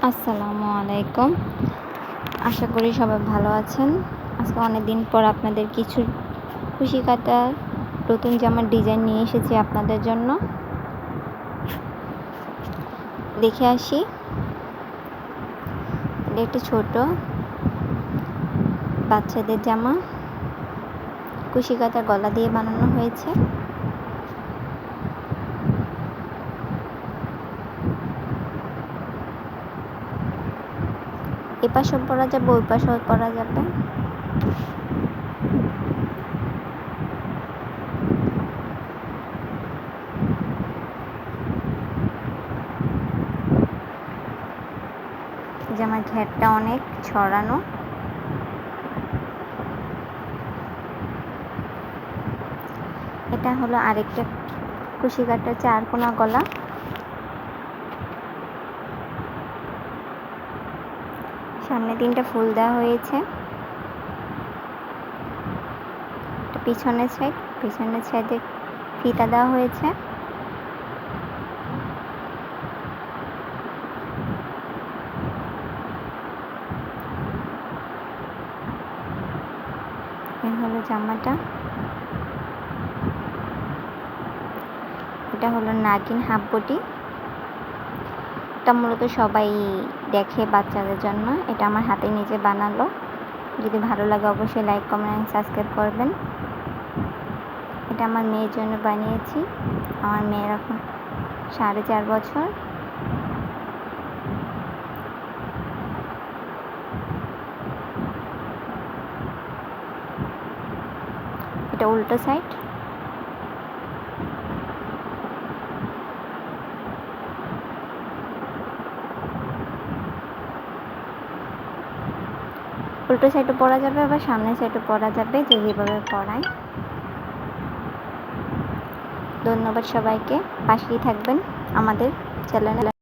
আসসালামু আলাইকুম। আশা করি সবাই ভালো আছেন। আজকে অনেক দিন পর আপনাদের কিছু খুশি কাটা নতুন জামার ডিজাইন নিয়ে এসেছি আপনাদের জন্য। দেখে আসি। এটা একটি ছোট বাচ্চাদের জামা, কুশি কাটা গলা দিয়ে বানানো হয়েছে। এপাশেও পরা যাবে, ওই পাশেও পরা যাবে। জামার ঘেরটা অনেক ছড়ানো। এটা হলো আরেকটা কুশি কাটা চারকোনা গলা। সামনে 3টা ফুল দেওয়া হয়েছে। পিছনের সাইডে ফিতা দেওয়া হয়েছে। এই হলো জামাটা। এটা হলো নাগিন হাফ বডি। এটা মূলত সবাই দেখে বাচ্চাদের জন্য। এটা আমার হাতে নিজে বানালো। যদি ভালো লাগে অবশ্যই লাইক, কমেন্ট, সাবস্ক্রাইব করবেন। এটা আমার মেয়ের জন্য বানিয়েছি। আমার মেয়ের এখন 4.5 বছর। এটা উল্টো সাইড। উল্টো সাইডে পরা যাবে, আবার সামনের সাইডে পরা যাবে, যে যেভাবে পরায়। ধন্যবাদ সবাইকে। পাশেই থাকবেন আমাদের চ্যানেলে।